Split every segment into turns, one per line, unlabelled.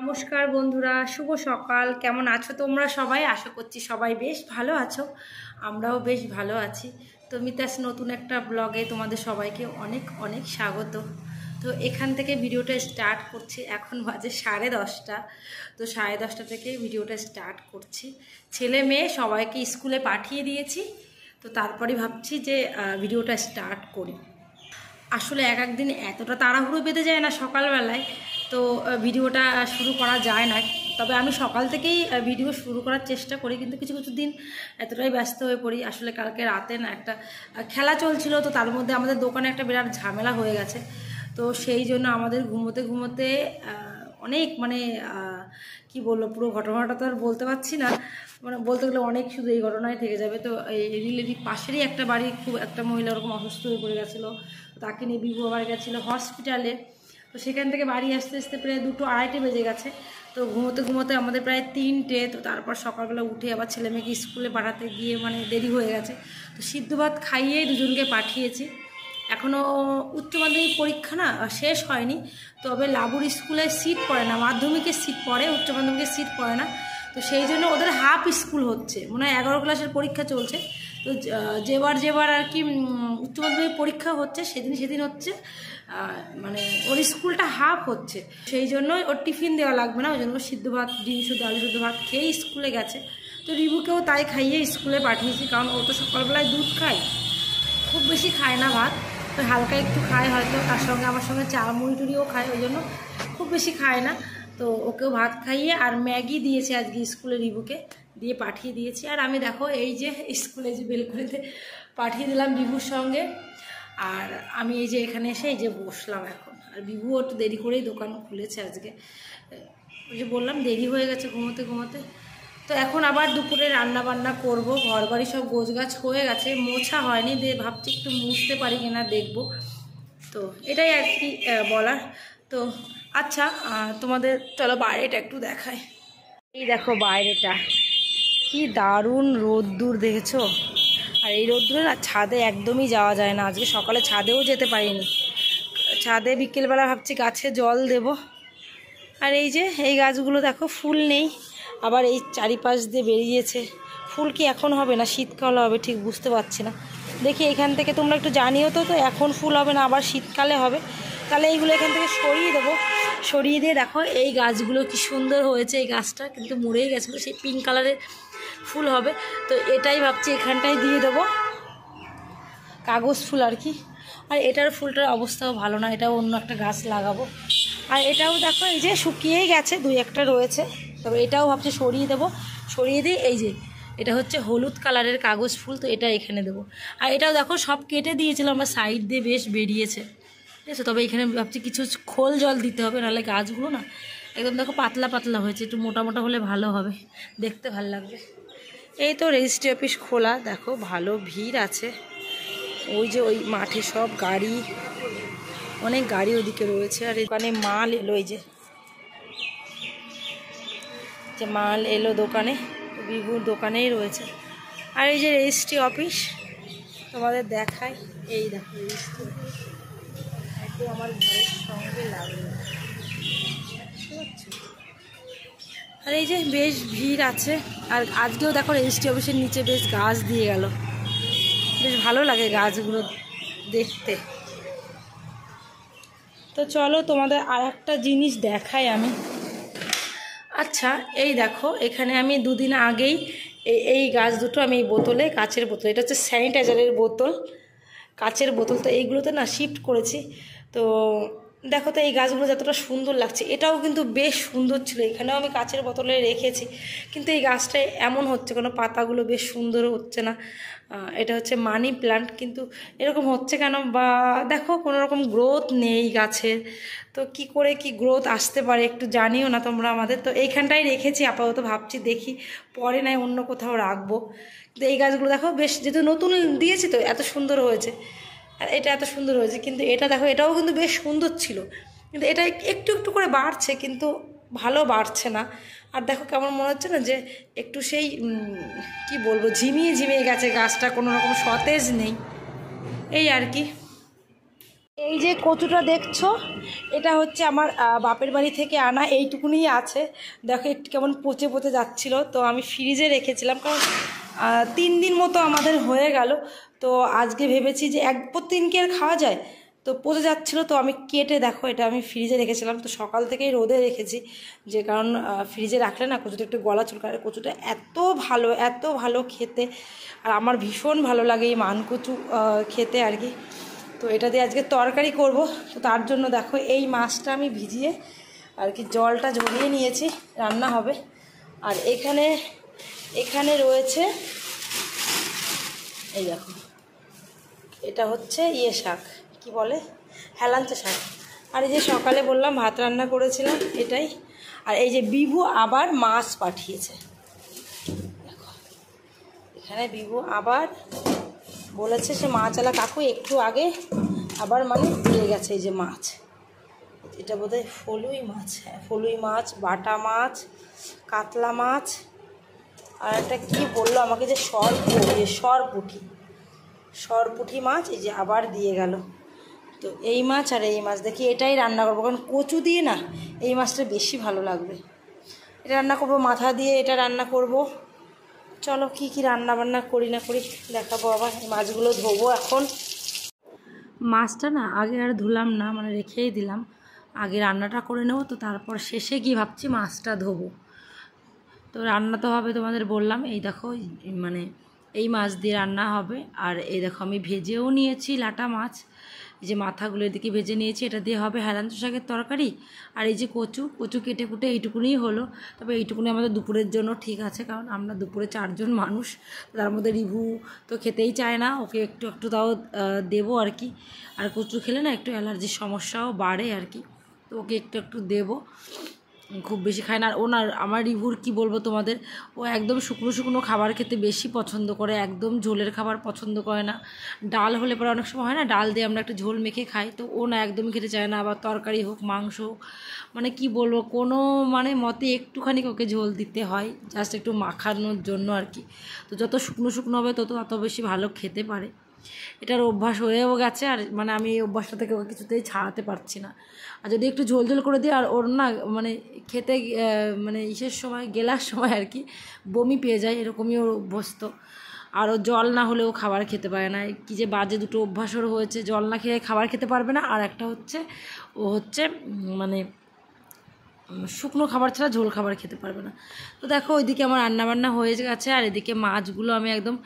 নমস্কার বন্ধুরা, শুভ সকাল। কেমন আছো তোমরা সবাই? আশা করছি সবাই বেশ ভালো আছো, আমরাও বেশ ভালো আছি। তো মিতাস নতুন একটা ব্লগে তোমাদের সবাইকে অনেক অনেক স্বাগত। তো এখান থেকে ভিডিওটা স্টার্ট করছি। এখন বাজে 10:30। তো 10:30 থেকে ভিডিওটা স্টার্ট করছি। ছেলে মেয়ে সবাইকে স্কুলে পাঠিয়ে দিয়েছি, তো তারপরে ভাবছি যে ভিডিওটা স্টার্ট করি। আসলে এক একদিন এতটা তাড়াহুড়ো বেঁধে যায় না সকালবেলায়, তো ভিডিওটা শুরু করা যায় না। তবে আমি সকাল থেকেই ভিডিও শুরু করার চেষ্টা করি, কিন্তু কিছু কিছু দিন এতটাই ব্যস্ত হয়ে পড়ি। আসলে কালকে রাতে না একটা খেলা চলছিল, তো তার মধ্যে আমাদের দোকানে একটা বিরাট ঝামেলা হয়ে গেছে। তো সেই জন্য আমাদের ঘুমোতে ঘুমোতে অনেক কি বলবো, পুরো ঘটনাটা তো আর বলতে পারছি না, বলতে গেলে অনেক শুধু এই ঘটনায় থেকে যাবে। তো এই রিলেটিভ পাশেরই একটা বাড়ি, খুব একটা মহিলা ওরকম অসুস্থ হয়ে পড়ে গেছিলো, তাকে নিয়ে বিভু আবার গেছিলো হসপিটালে। তো সেখান থেকে বাড়ি আসতে আসতে প্রায় 2-2:30 বেজে গেছে। তো ঘুমোতে ঘুমোতে আমাদের প্রায় 3টে। তো তারপর সকালবেলা উঠে আবার ছেলে মেয়েকে স্কুলে পাঠাতে গিয়ে দেরি হয়ে গেছে। তো সিদ্ধ ভাত খাইয়ে দুজনকে পাঠিয়েছি। এখনও উচ্চ মাধ্যমিক পরীক্ষা না শেষ হয়নি, তবে লাবুর স্কুলে সিট পড়ে না, মাধ্যমিকের সিট পড়ে, উচ্চ মাধ্যমিকের সিট পড়ে না। তো সেই জন্য ওদের হাফ স্কুল হচ্ছে, মনে হয় 11 ক্লাসের পরীক্ষা চলছে। তো যেবার আর কি উচ্চ মাধ্যমিক পরীক্ষা হচ্ছে সেদিন হচ্ছে ওর স্কুলটা হাফ হচ্ছে। সেই জন্যই ওর টিফিন দেওয়া লাগবে না, ওই জন্য সিদ্ধ ভাত, ডিম শুদ্ধ, আলু শুদ্ধ ভাত খেয়ে স্কুলে গেছে। তো রিবুকেও তাই খাইয়ে স্কুলে পাঠিয়েছি, কারণ ও তো সকালবেলায় দুধ খায়, খুব বেশি খায় না ভাত, তো হালকা একটু খায় হয়তো, তার সঙ্গে আমার সঙ্গে চা মুড়ি টুড়িও খায়, ওই জন্য খুব বেশি খায় না। তো ওকেও ভাত খাইয়ে আর ম্যাগি দিয়েছে আজকে স্কুলে, রিবুকে দিয়ে পাঠিয়ে দিয়েছি। আর আমি দেখো এই যে স্কুলে যে বেলকনিতে পাঠিয়ে দিলাম বিভুর সঙ্গে, আর আমি এই যে এখানে এসে এই যে বসলাম এখন। আর বিভুও একটু দেরি করেই দোকান খুলেছে আজকে, ওই যে বললাম দেরি হয়ে গেছে ঘুমোতে ঘুমোতে। তো এখন আবার দুপুরে রান্না বান্না করবো। ঘর বাড়ি সব গোছগাছ হয়ে গেছে, মোছা হয়নি, দিয়ে ভাবছি একটু মুছতে পারি কিনা দেখবো। তো এটাই আর কি বলার। তো আচ্ছা, তোমাদের চলো বাইরেটা একটু দেখাই। এই দেখো বাইরেটা কি দারুণ রোদ্দুর, দেখেছো? আর এই রোদ্দুরে না ছাদে একদমই যাওয়া যায় না। আজকে সকালে ছাদেও যেতে পারিনি। ছাদে বিকেলবেলা ভাবছি গাছে জল দেব। আর এই যে এই গাছগুলো দেখো ফুল নেই, আবার এই চারিপাশ দিয়ে বেরিয়েছে। ফুল কি এখন হবে না শীতকালে হবে ঠিক বুঝতে পারছি না। দেখি এখান থেকে তোমরা একটু জানিও তো, তো এখন ফুল হবে না আবার শীতকালে হবে। তাহলে এইগুলো এখান থেকে সরিয়ে দেবো। সরিয়ে দিয়ে দেখো এই গাছগুলো কি সুন্দর হয়েছে। এই গাছটা কিন্তু মরেই গেছিলো, সেই পিঙ্ক কালারের ফুল হবে। তো এটাই ভাবছি এখানটায় দিয়ে দেবো, কাগজ ফুল আর কি। আর এটার ফুলটার অবস্থাও ভালো না, এটাও অন্য একটা গাছ লাগাবো। আর এটাও দেখো এই যে শুকিয়েই গেছে, 2-1টা রয়েছে। তবে এটাও ভাবছি সরিয়ে দেবো। সরিয়ে দিই, এই যে এটা হচ্ছে হলুদ কালারের কাগজ ফুল, তো এটা এখানে দেবো। আর এটাও দেখো সব কেটে দিয়েছিলাম আমার, সাইড দিয়ে বেশ বেরিয়েছে, ঠিক আছে। তবে এখানে ভাবছি কিছু খোল জল দিতে হবে, নাহলে গাছগুলো না একদম দেখো পাতলা পাতলা হয়েছে, একটু মোটা মোটা হলে ভালো হবে, দেখতে ভালো লাগবে। এই তো রেজিস্ট্রি অফিস খোলা, দেখো ভালো ভিড় আছে। ওই যে ওই মাঠে সব গাড়ি, অনেক গাড়ি ওদিকে রয়েছে। আর দোকানে মাল এলো, এই যে মাল এলো দোকানে, বিভুর দোকানেই রয়েছে। আর এই যে রেজিস্ট্রি অফিস তোমাদের দেখায়, এই দেখো রেজিস্ট্রি অফিস একদম আমার ঘরের সঙ্গে লাগলো, বুঝতে পারছো? আর এই যে বেশ ভিড় আছে। আর আজকেও দেখো রেজিস্ট্রি অফিসের নিচে বেশ গাছ দিয়ে গেল, বেশ ভালো লাগে গাছগুলো দেখতে। তো চলো তোমাদের আর একটা জিনিস দেখাই আমি। আচ্ছা এই দেখো, এখানে আমি 2 দিন আগেই এই গাছ দুটো আমি এই বোতলে, কাচের বোতল, এটা হচ্ছে স্যানিটাইজারের বোতল, কাচের বোতল, তো এইগুলোতে না শিফট করেছি। তো দেখো তো এই গাছগুলো যতটা সুন্দর লাগছে, এটাও কিন্তু বেশ সুন্দর ছিল, এখানেও আমি কাচের বোতলে রেখেছি। কিন্তু এই গাছটা এমন হচ্ছে, কোনো পাতাগুলো বেশ সুন্দর হচ্ছে না। এটা হচ্ছে মানি প্লান্ট, কিন্তু এরকম হচ্ছে কেন, বা দেখো কোনো রকম গ্রোথ নেই গাছের। তো কি করে কি গ্রোথ আসতে পারে একটু জানিও না তোমরা আমাদের। তো এইখানটাই রেখেছি আপাতত, ভাবছি দেখি পরে নয় অন্য কোথাও রাখবো। কিন্তু এই গাছগুলো দেখো বেশ, যেহেতু নতুন দিয়েছি তো এত সুন্দর হয়েছে, এটা এত সুন্দর হয়েছে। কিন্তু এটা দেখো, এটাও কিন্তু বেশ সুন্দর ছিল, কিন্তু এটা একটু একটু করে বাড়ছে, কিন্তু ভালো বাড়ছে না। আর দেখো কেমন মনে হচ্ছে না, যে একটু সেই কি বলবো, ঝিমিয়ে ঝিমিয়ে গেছে গাছটা, কোনো রকম সতেজ নেই, এই আর কি। এই যে কচুটা দেখছো, এটা হচ্ছে আমার বাপের বাড়ি থেকে আনা, এইটুকুনি আছে। দেখো একটু কেমন পচে পচে যাচ্ছিলো, তো আমি ফ্রিজে রেখেছিলাম, কারণ 3 দিন মতো আমাদের হয়ে গেল। তো আজকে ভেবেছি যে প্রতিদিন কি আর খাওয়া যায়, তো পচে যাচ্ছিলো, তো আমি কেটে দেখো এটা আমি ফ্রিজে রেখেছিলাম। তো সকাল থেকেই রোদে রেখেছি, যে কারণ ফ্রিজে রাখলে না কচুটা একটু গলা চুলকায়। কচুটা এত ভালো খেতে, আর আমার ভীষণ ভালো লাগে এই মান কচু খেতে আর কি। তো এটা দিয়ে আজকে তরকারি করব। তো তার জন্য দেখো এই মাছটা আমি ভিজিয়ে আর কি জলটা ঝরিয়ে নিয়েছি, রান্না হবে। আর এখানে রয়েছে এই দেখো, এটা হচ্ছে শাক, কি বলে, হেলাঞ্চা শাক। আর এই যে সকালে বললাম ভাত রান্না করেছিলাম এটাই। আর এই যে বিভু আবার মাছ পাঠিয়েছে, দেখো এখানে বিভু আবার বলেছে সে মাছওয়ালা কাকু একটু আগে আবার মানে দিয়ে গেছে এই যে মাছ। এটা বোধহয় ফলুই মাছ, হ্যাঁ ফলুই মাছ, বাটা মাছ, কাতলা মাছ, আর একটা কী বললো আমাকে যে সরপুঁটি মাছ, এই যে আবার দিয়ে গেল। তো এই মাছ আর এই মাছ দেখি এটাই রান্না করবো, কারণ কচু দিয়ে না এই মাছটা বেশি ভালো লাগবে। এটা রান্না করবো, মাথা দিয়ে এটা রান্না করব। চলো কি কি রান্না বান্না করি না করি দেখাবো। আবার এই মাছগুলো ধোবো এখন। মাছটা না আগে আর ধুলাম না, মানে রেখেই দিলাম, আগে রান্নাটা করে নেবো, তো তারপর শেষে গিয়ে ভাবছি মাছটা ধোবো। তো রান্না তো হবে, তোমাদের বললাম এই দেখো মানে এই মাছ দিয়ে রান্না হবে। আর এই দেখো আমি ভেজেও নিয়েছি লাটা মাছ, এই যে মাথাগুলো এদিকে ভেজে নিয়েছি, এটা দিয়ে হবে হেলাঞ্চা শাকের তরকারি। আর এই যে কচু কেটে কুটে এইটুকুনিই হলো। তবে এইটুকুনি আমাদের দুপুরের জন্য ঠিক আছে, কারণ আমরা দুপুরে 4 জন মানুষ, তার মধ্যে রিভু তো খেতেই চায় না, ওকে একটু একটু তাও দেবো আর কি। আর কচু খেলে না একটু অ্যালার্জির সমস্যাও বাড়ে আর কি, তো ওকে একটু একটু দেবো, খুব বেশি খায় না। আর ওনার আমার রিভুর কি বলবো তোমাদের, ও একদম শুকনো শুকনো খাবার খেতে বেশি পছন্দ করে, একদম ঝোলের খাবার পছন্দ করে না। ডাল হলে পরে অনেক সময় হয় না, ডাল দিয়ে আমরা একটা ঝোল মেখে খাই, তো ও না একদমই খেতে চায় না। আবার তরকারি হোক মাংস হোক, মানে কি বলবো, কোনো মানে মতে একটুখানি ওকে ঝোল দিতে হয়, জাস্ট একটু মাখানোর জন্য আর কি। তো যত শুকনো শুকনো হবে তত বেশি ভালো খেতে পারে, এটার অভ্যাস হয়েও গেছে। আর মানে আমি এই অভ্যাসটা থেকে ওকে কিছুতেই ছাড়াতে পারছি না। আর যদি একটু ঝোল ঝোল করে দিই, আর ওর না মানে খেতে মানে সময় গেলার সময় আর কি বমি পেয়ে যায়, এরকমই ওর অভ্যস্ত। আর ও জল না হলেও খাবার খেতে পারে না, কী যে বাজে দুটো অভ্যাস ওর হয়েছে, জল না খেয়ে খাবার খেতে পারবে না। আর একটা হচ্ছে ও হচ্ছে মানে শুকনো খাবার ছাড়া ঝোল খাবার খেতে পারবে না। তো দেখো ওইদিকে আমার রান্নাবান্না হয়ে গেছে, আর এদিকে মাছগুলো আমি একদম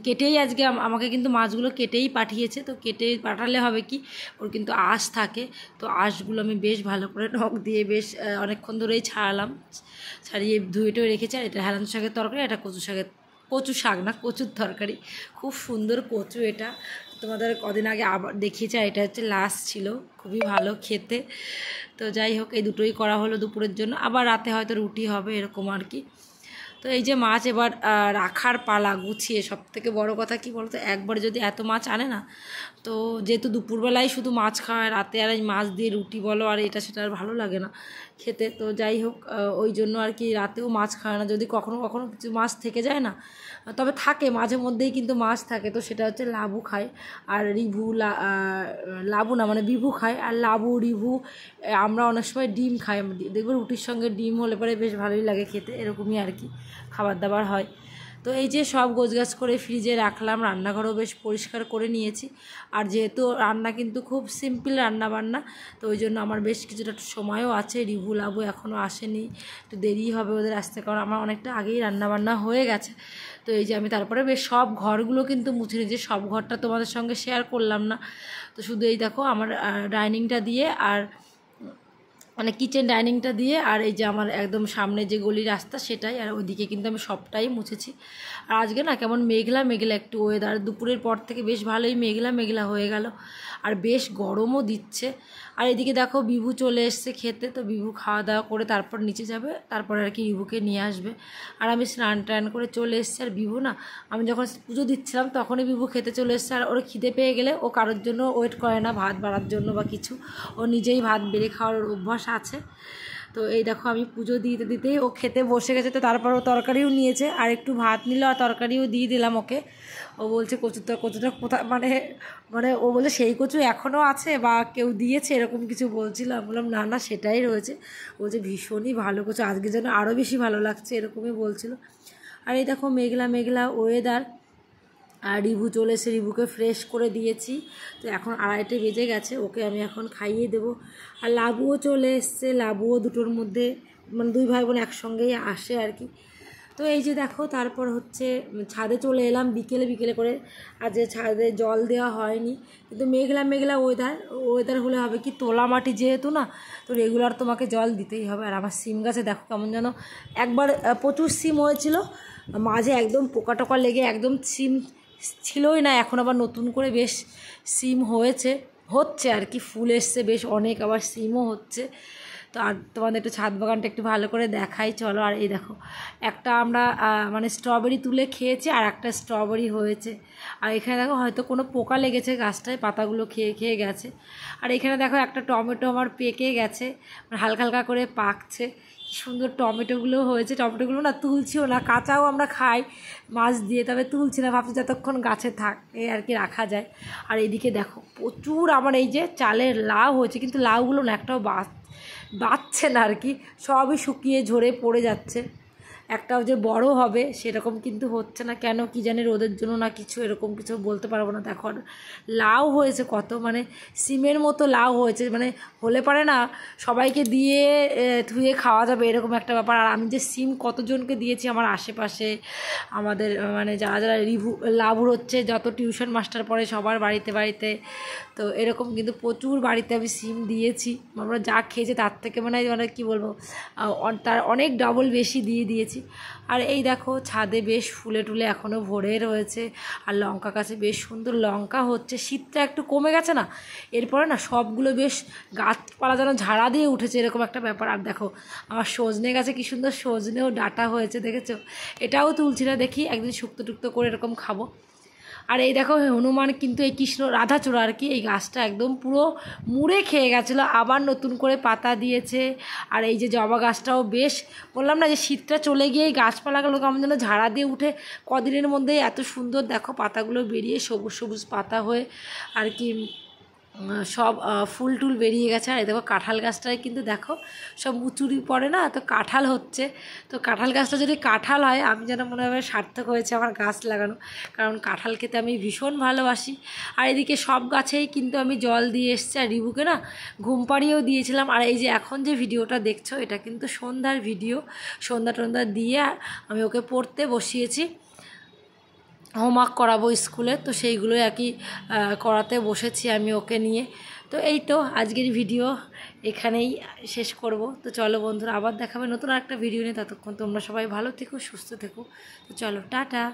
কেটেই আজকে আমাকে কিন্তু মাছগুলো কেটেই পাঠিয়েছে। তো কেটে পাঠালে হবে কি, ওর কিন্তু আঁশ থাকে, তো আঁশগুলো আমি বেশ ভালো করে নখ দিয়ে বেশ অনেকক্ষণ ধরেই ছাড়িয়ে ধুয়েটেও রেখেছি। আর এটা হেলাঞ্চা শাকের তরকারি, এটা কচু শাক না কচুর তরকারি, খুব সুন্দর কচু। এটা তোমাদের কদিন আগে আবার দেখিয়েছে, আর এটা হচ্ছে লাস্ট ছিল, খুবই ভালো খেতে। তো যাই হোক এই দুটোই করা হলো দুপুরের জন্য, আবার রাতে হয়তো রুটি হবে এরকম আর কি। তো এই যে মাছ এবার রাখার পালা গুছিয়ে। সব থেকে বড়ো কথা কি বলতো, একবারে যদি এত মাছ আনে না, তো যেহেতু দুপুরবেলায় শুধু মাছ খাওয়ায়, রাতে আর এই মাছ দিয়ে রুটি বলো আর এটা সেটা আর ভালো লাগে না খেতে। তো যাই হোক ওই জন্য আর কি রাতেও মাছ খায় না। যদি কখনো কখনো কিছু মাছ থেকে যায় না, তবে থাকে মাঝে মধ্যেই কিন্তু মাছ থাকে, তো সেটা হচ্ছে লাবু খায়। আর লাবু না মানে বিভু খায়। আর লাবু রিভু আমরা অনেক সময় ডিম খাই, দেখবো রুটির সঙ্গে ডিম হলে পরে বেশ ভালোই লাগে খেতে, এরকমই আর কি খাবার দাবার হয়। তো এই যে সব গোছগাছ করে ফ্রিজে রাখলাম, রান্নাঘরও বেশ পরিষ্কার করে নিয়েছি। আর যেহেতু রান্না কিন্তু খুব সিম্পল রান্না বান্না, তো ওই জন্য আমার বেশ কিছুটা সময়ও আছে। রিভু লাবু এখনও আসেনি, একটু দেরি হবে ওদের আসতে, কারণ আমার অনেকটা আগেই রান্নাবান্না হয়ে গেছে। তো এই যে আমি তারপরে বেশ সব ঘরগুলো কিন্তু মুছে নিয়েছি, সব ঘরটা তোমাদের সঙ্গে শেয়ার করলাম না। তো শুধু এই দেখো আমার ডাইনিংটা দিয়ে, আর মানে কিচেন ডাইনিংটা দিয়ে, আর এই যে আমার একদম সামনে যে গলি রাস্তা সেটাই, আর ওইদিকে কিন্তু আমি সবটাই মুছেছি। আর আজকে না কেমন মেঘলা মেঘলা একটু ওয়েদার, দুপুরের পর থেকে বেশ ভালোই মেঘলা মেঘলা হয়ে গেল, আর বেশ গরমও দিচ্ছে। আর এদিকে দেখো বিভু চলে এসছে খেতে, তো বিভু খাওয়া দাওয়া করে তারপর নিচে যাবে, তারপর আর কি বিভুকে নিয়ে আসবে। আর আমি স্নান টান করে চলে এসছি। আর বিভু না, আমি যখন পুজো দিচ্ছিলাম তখনই বিভু খেতে চলে এসছে। আর ওর খিদে পেয়ে গেলে ও কারোর জন্য ওয়েট করে না ভাত বাড়ার জন্য বা কিছু, ও নিজেই ভাত বেড়ে খাওয়ার অভ্যাস আছে। তো এই দেখো আমি পুজো দিতে দিতেই ও খেতে বসে গেছে। তো তারপর ও তরকারিও নিয়েছে, আর একটু ভাত নিল আর তরকারিও দিয়ে দিলাম ওকে। ও বলছে কচুটা কোথায়, মানে মানে ও বলছে সেই কচু এখনও আছে বা কেউ দিয়েছে এরকম কিছু বলছিল। আমি বললাম না না সেটাই রয়েছে। ও যে ভীষণই ভালো কচু, আজকে যেন আরও বেশি ভালো লাগছে এরকমই বলছিল। আর এই দেখো মেঘলা মেঘলা ওয়েদার, আর রিভু চলে এসে রিভুকে ফ্রেশ করে দিয়েছি। তো এখন 2:30 বেজে গেছে, ওকে আমি এখন খাইয়ে দেবো। আর লাবুও চলে এসছে, লাবুও দুটোর মধ্যে মানে 2 ভাই বোন একসঙ্গেই আসে আর কি। তো এই যে দেখো তারপর হচ্ছে ছাদে চলে এলাম বিকেলে করে। আজ ছাদে জল দেওয়া হয়নি, কিন্তু মেঘলা মেঘলা ওয়েদার হলে হবে কি, তোলা মাটি যেহেতু না, তো রেগুলার তোমাকে জল দিতেই হবে। আর আমার সিম গাছে দেখো কেমন যেন একবার প্রচুর সিম হয়েছিল, মাঝে একদম পোকা টোকা লেগে একদম সিম ছিলই না। এখন আবার নতুন করে বেশ সিম হচ্ছে আর কি, ফুল এসছে বেশ অনেক, আবার সিমও হচ্ছে। তো আর তোমাদের একটু ছাদ বাগানটা একটু ভালো করে দেখাই চলো। আর এই দেখো একটা আমরা মানে স্ট্রবেরি তুলে খেয়েছি, আর একটা স্ট্রবেরি হয়েছে। আর এখানে দেখো হয়তো কোনো পোকা লেগেছে গাছটায়, পাতাগুলো খেয়ে গেছে। আর এখানে দেখো একটা টমেটো আমার পেকে গেছে, মানে হালকা হালকা করে পাকছে। সুন্দর টমেটোগুলো হয়েছে, টমেটোগুলো না তুলছিও না, কাঁচাও আমরা খাই মাছ দিয়ে, তবে তুলছি না, ভাবছি যতক্ষণ গাছে থাকে আর কি রাখা যায়। আর এদিকে দেখো প্রচুর আমার এই যে চালের লাউ হয়েছে, কিন্তু লাউগুলো না একটাও বাঁচছে না আর কি, সবই শুকিয়ে ঝরে পড়ে যাচ্ছে। একটাও যে বড় হবে সেরকম কিন্তু হচ্ছে না, কেন কি জানি, রোদের জন্য না কিছু, এরকম কিছু বলতে পারবো না। দেখো লাউ হয়েছে কত, মানে সিমের মতো লাউ হয়েছে, মানে হলে পারে না সবাইকে দিয়ে ধুয়ে খাওয়া যাবে এরকম একটা ব্যাপার। আর আমি যে সিম কতজনকে দিয়েছি আমার আশেপাশে, আমাদের মানে যারা লাবুর হচ্ছে যত টিউশন মাস্টার পড়ে সবার বাড়িতে, তো এরকম কিন্তু প্রচুর বাড়িতে আমি সিম দিয়েছি। আমরা যা খেয়েছি তার থেকে মানে কী বলবো, তার অনেক ডাবল বেশি দিয়েছি। আর এই দেখো ছাদে বেশ ফুলে টুলে এখনও ভরে রয়েছে, আর লঙ্কা গাছে বেশ সুন্দর লঙ্কা হচ্ছে। শীতটা একটু কমে গেছে না, এরপরে না সবগুলো বেশ গাছপালা যেন ঝাড়া দিয়ে উঠেছে এরকম একটা ব্যাপার। আর দেখো আমার সজনে গাছে কী সুন্দর সজনেও ডাঁটা হয়েছে, দেখেছো? এটাও তুলছি না, দেখি একদিন শুক্তো টুক্তো করে এরকম খাবো। আর এই দেখো হনুমান কিন্তু এই কৃষ্ণ রাধাচূড়া আর কি, এই গাছটা একদম পুরো মুড়ে খেয়ে গেছিলো, আবার নতুন করে পাতা দিয়েছে। আর এই যে জবা গাছটাও বেশ, বললাম না যে শীতটা চলে গিয়ে এই গাছপালাগুলো কেমন যেন ঝাড়া দিয়ে উঠে কদিনের মধ্যেই এত সুন্দর দেখো পাতাগুলো বেরিয়ে সবুজ সবুজ পাতা হয়ে আর কি সব ফুল টুল বেরিয়ে গেছে। আর এই দেখো কাঁঠাল গাছটায় কিন্তু দেখো সব মুচুরি পড়ে না, তো কাঁঠাল হচ্ছে। তো কাঁঠাল গাছটা যদি কাঁঠাল হয় আমি যেন মনে হয় সার্থক হয়েছে আমার গাছ লাগানো, কারণ কাঁঠাল খেতে আমি ভীষণ ভালোবাসি। আর এদিকে সব গাছেই কিন্তু আমি জল দিয়ে এসছি, আর রিবুকে না ঘুম পাড়িয়েও দিয়েছিলাম। আর এই যে এখন যে ভিডিওটা দেখছো এটা কিন্তু সন্ধ্যার ভিডিও, সন্ধ্যা দিয়ে আমি ওকে পড়তে বসিয়েছি, হোমওয়ার্ক করাবো স্কুলে, তো সেইগুলোই আর কি করাতে বসেছি আমি ওকে নিয়ে। তো এই তো আজকের ভিডিও এখানেই শেষ করব। তো চলো বন্ধুরা, আবার দেখাবে নতুন একটা ভিডিও নিয়ে, ততক্ষণ তোমরা সবাই ভালো থেকো, সুস্থ থেকো। তো চলো টাটা।